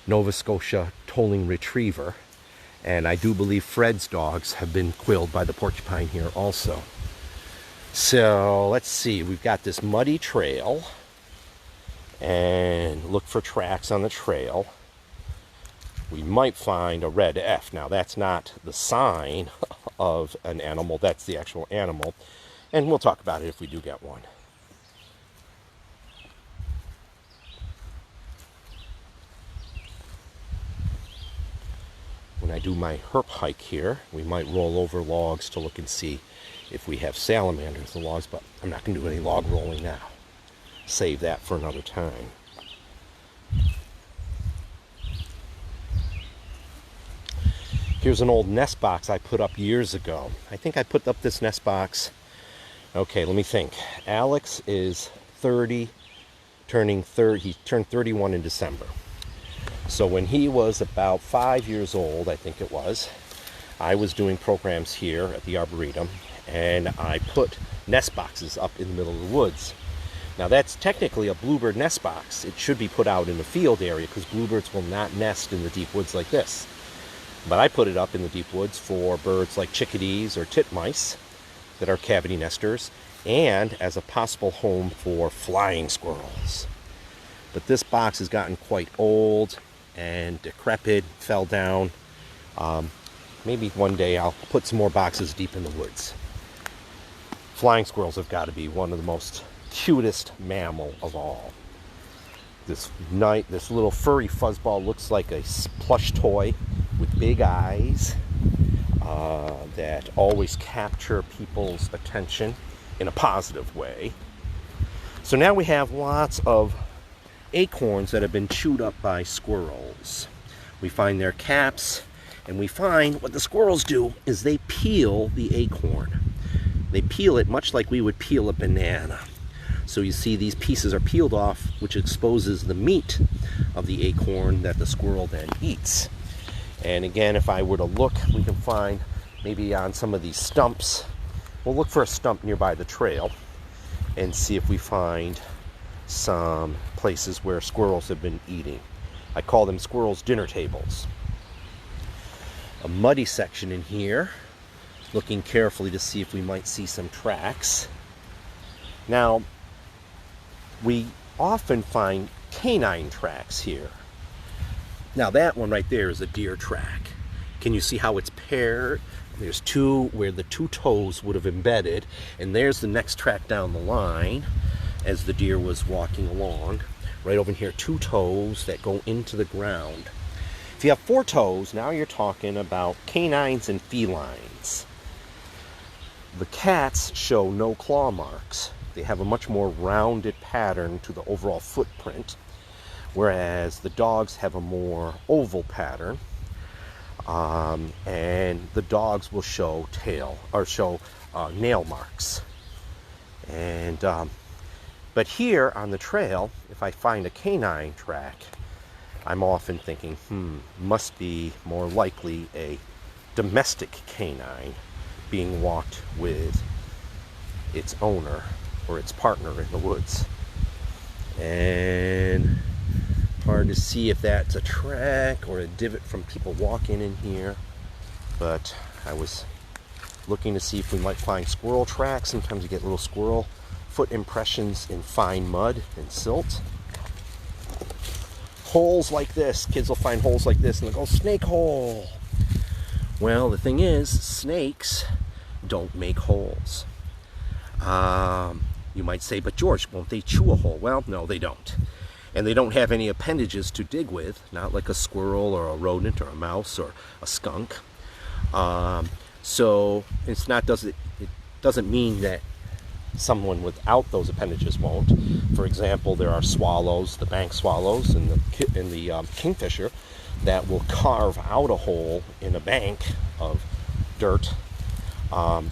Nova Scotia tolling retriever, and I do believe Fred's dogs have been quilled by the porcupine here also. So let's see, we've got this muddy trail, and look for tracks on the trail. We might find a red F. Now that's not the sign of an animal, that's the actual animal, and we'll talk about it if we do get one. When I do my herp hike here, we might roll over logs to look and see if we have salamanders in the logs, but I'm not going to do any log rolling now. Save that for another time. Here's an old nest box I put up years ago. I think I put up this nest box, okay, let me think. Alex is 30, he turned 31 in December. So when he was about 5 years old, I think it was, I was doing programs here at the Arboretum, and I put nest boxes up in the middle of the woods. Now that's technically a bluebird nest box. It should be put out in the field area because bluebirds will not nest in the deep woods like this. But I put it up in the deep woods for birds like chickadees or titmice that are cavity nesters, and as a possible home for flying squirrels. But this box has gotten quite old and decrepit, fell down. Maybe one day I'll put some more boxes deep in the woods. Flying squirrels have got to be one of the most cutest mammal of all. This little furry fuzzball looks like a plush toy with big eyes that always capture people's attention in a positive way. So now we have lots of acorns that have been chewed up by squirrels. We find their caps, and we find what the squirrels do is they peel the acorn. They peel it much like we would peel a banana. So you see these pieces are peeled off, which exposes the meat of the acorn that the squirrel then eats. And again, if I were to look, we can find maybe on some of these stumps. We'll look for a stump nearby the trail and see if we find some places where squirrels have been eating. I call them squirrels' dinner tables. A muddy section in here, looking carefully to see if we might see some tracks. Now, we often find canine tracks here. Now that one right there is a deer track. Can you see how it's paired? There's two where the two toes would have embedded, and there's the next track down the line as the deer was walking along. Right over here, two toes that go into the ground. If you have four toes, now you're talking about canines and felines. The cats show no claw marks. They have a much more rounded pattern to the overall footprint, whereas the dogs have a more oval pattern. And the dogs will show nail marks. And but here on the trail, if I find a canine track, I'm often thinking, must be more likely a domestic canine being walked with its owner or its partner in the woods. And hard to see if that's a track or a divot from people walking in here, but I was looking to see if we might find squirrel tracks. Sometimes you get little squirrel foot impressions in fine mud and silt. Holes like this, kids will find holes like this and they'll go, snake hole. Well, the thing is, snakes don't make holes. You might say, but George, won't they chew a hole? Well, no, they don't. And they don't have any appendages to dig with, not like a squirrel or a rodent or a mouse or a skunk. So it doesn't mean that someone without those appendages won't. For example, there are swallows, the bank swallows and the kingfisher, that will carve out a hole in a bank of dirt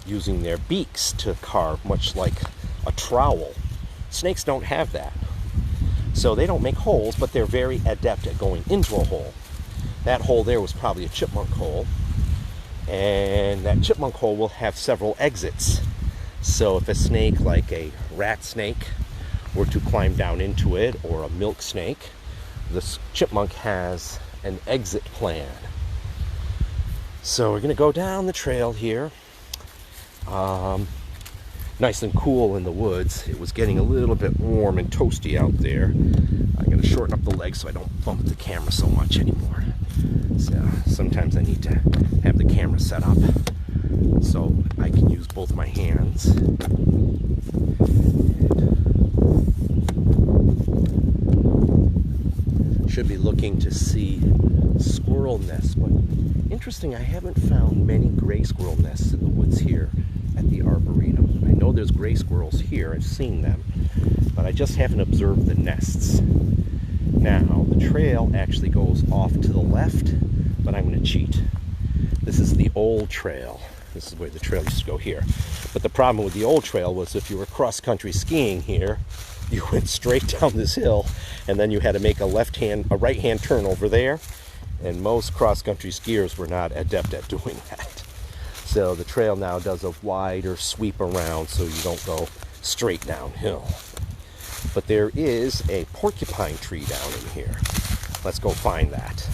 using their beaks to carve, much like a trowel. Snakes don't have that. So they don't make holes, but they're very adept at going into a hole. That hole there was probably a chipmunk hole. And that chipmunk hole will have several exits. So if a snake, like a rat snake, were to climb down into it, or a milk snake, this chipmunk has an exit plan. So we're going to go down the trail here. Nice and cool in the woods. It was getting a little bit warm and toasty out there. I'm going to shorten up the legs so I don't bump the camera so much anymore. So sometimes I need to have the camera set up so I can use both my hands. Should be looking to see squirrel nests, but interesting, I haven't found many gray squirrel nests in the woods here at the Arboretum. I know there's gray squirrels here, I've seen them, but I just haven't observed the nests. Now, the trail actually goes off to the left, but I'm going to cheat. This is the old trail. This is where the trail used to go here. But the problem with the old trail was if you were cross-country skiing here, you went straight down this hill, and then you had to make a right-hand turn over there, and most cross-country skiers were not adept at doing that. So the trail now does a wider sweep around so you don't go straight downhill. But there is a porcupine tree down in here. Let's go find that.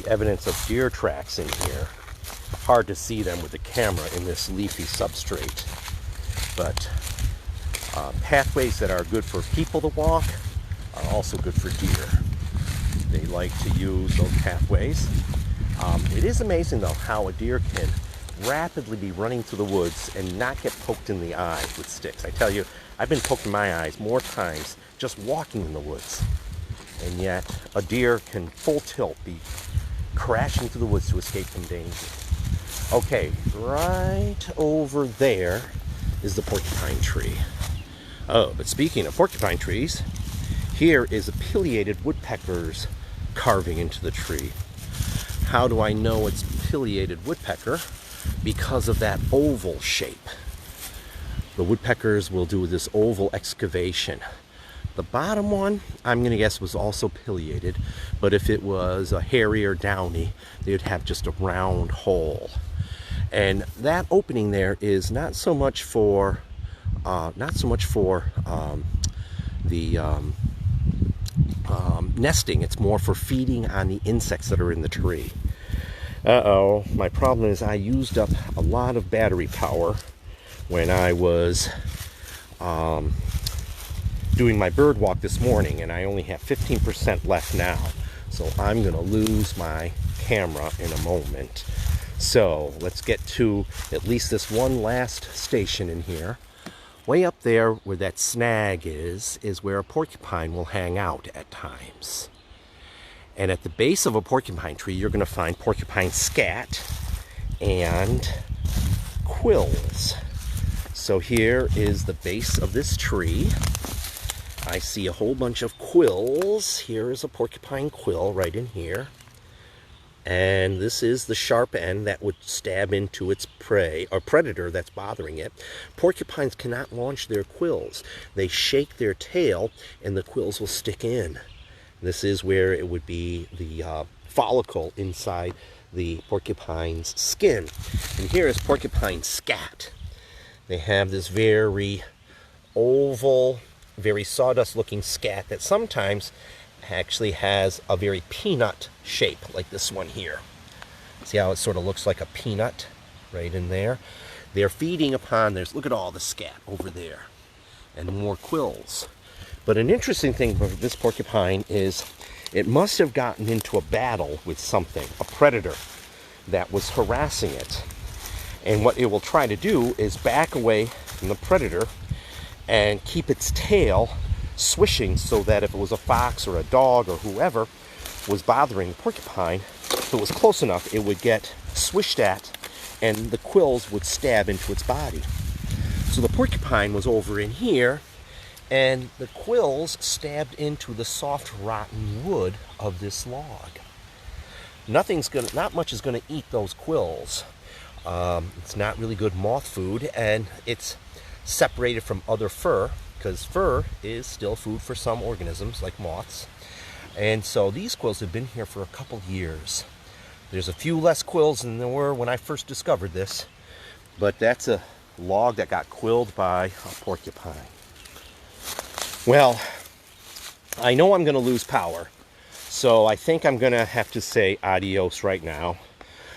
evidence of deer tracks in here. Hard to see them with the camera in this leafy substrate. But pathways that are good for people to walk are also good for deer. They like to use those pathways. It is amazing, though, how a deer can rapidly be running through the woods and not get poked in the eye with sticks. I tell you, I've been poked in my eyes more times just walking in the woods. And yet, a deer can full tilt be crashing through the woods to escape from danger. Okay, right over there is the porcupine tree. Oh, but speaking of porcupine trees, here is a pileated woodpecker's carving into the tree. How do I know it's pileated woodpecker? Because of that oval shape. The woodpeckers will do this oval excavation. The bottom one, I'm going to guess, was also pileated, but if it was a hairy or downy, they would have just a round hole. And that opening there is not so much for nesting. It's more for feeding on the insects that are in the tree. Uh-oh, my problem is I used up a lot of battery power when I was doing my bird walk this morning, and I only have 15% left now. So I'm going to lose my camera in a moment. So let's get to at least this one last station in here. Way up there where that snag is where a porcupine will hang out at times. And at the base of a porcupine tree, you're going to find porcupine scat and quills. So here is the base of this tree. I see a whole bunch of quills. Here is a porcupine quill right in here. And this is the sharp end that would stab into its prey or predator that's bothering it. Porcupines cannot launch their quills. They shake their tail and the quills will stick in. This is where it would be the follicle inside the porcupine's skin. And here is porcupine scat. They have this very oval, very sawdust looking scat that sometimes actually has a very peanut shape, like this one here. See how it sort of looks like a peanut right in there? They're feeding upon, look at all the scat over there, and more quills. But an interesting thing about this porcupine is it must have gotten into a battle with something, a predator that was harassing it. And what it will try to do is back away from the predator and keep its tail swishing so that if it was a fox or a dog or whoever was bothering the porcupine, if it was close enough, it would get swished at and the quills would stab into its body. So the porcupine was over in here and the quills stabbed into the soft rotten wood of this log. Not much is going to eat those quills. It's not really good moth food, and it's separated from other fur, because fur is still food for some organisms like moths. And so these quills have been here for a couple years. There's a few less quills than there were when I first discovered this, but that's a log that got quilled by a porcupine. Well, I know I'm going to lose power, so I think I'm going to have to say adios right now.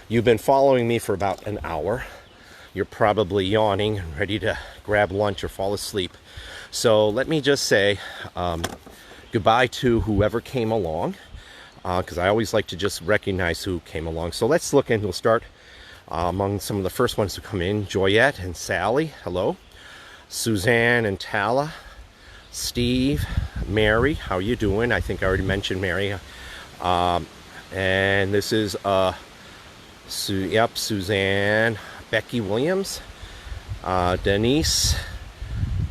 You've been following me for about an hour. You're probably yawning and ready to grab lunch or fall asleep. So let me just say goodbye to whoever came along, because I always like to just recognize who came along. So let's look, and we'll start among some of the first ones to come in. Joyette and Sally, hello. Suzanne and Tala. Steve, Mary, how you doing? I think I already mentioned Mary. And this is Suzanne, Becky Williams, Denise,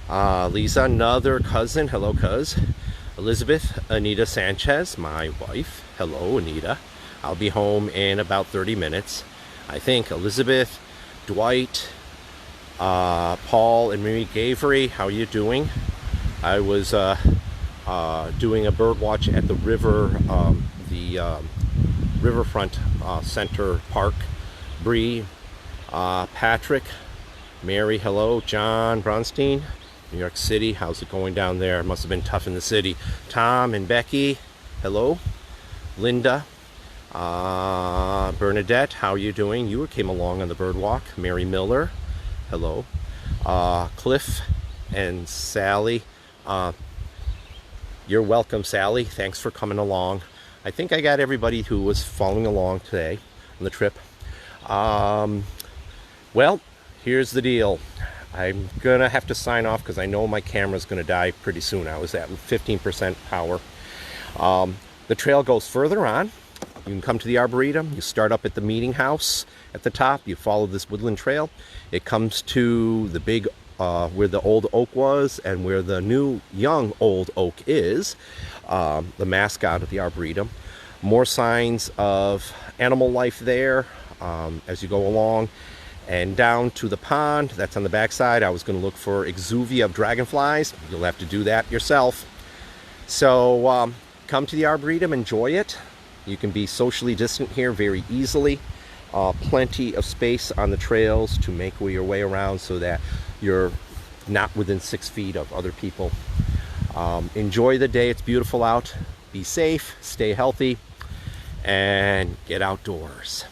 Lisa, another cousin, hello cuz, Elizabeth, Anita Sanchez, my wife, hello Anita, I'll be home in about 30 minutes, I think. Elizabeth, Dwight, Paul and Mary Gavery, how you doing? I was doing a bird watch at the Riverfront Center Park. Bree, Patrick, Mary, hello. John Bronstein, New York City, how's it going down there? It must have been tough in the city. Tom and Becky, hello. Linda, Bernadette, how are you doing? You came along on the bird walk. Mary Miller, hello. Cliff and Sally, you're welcome, Sally. Thanks for coming along. I think I got everybody who was following along today on the trip. Well, here's the deal. I'm gonna have to sign off because I know my camera's gonna die pretty soon. I was at 15% power. The trail goes further on. You can come to the Arboretum. You start up at the meeting house at the top. You follow this woodland trail. It comes to the big, where the old oak was and where the new young old oak is, the mascot of the Arboretum. More signs of animal life there as you go along. And down to the pond, that's on the back side. I was going to look for exuvia of dragonflies. You'll have to do that yourself. So come to the Arboretum, enjoy it. You can be socially distant here very easily. Plenty of space on the trails to make your way around so that you're not within 6 feet of other people. Enjoy the day. It's beautiful out. Be safe, stay healthy, and get outdoors.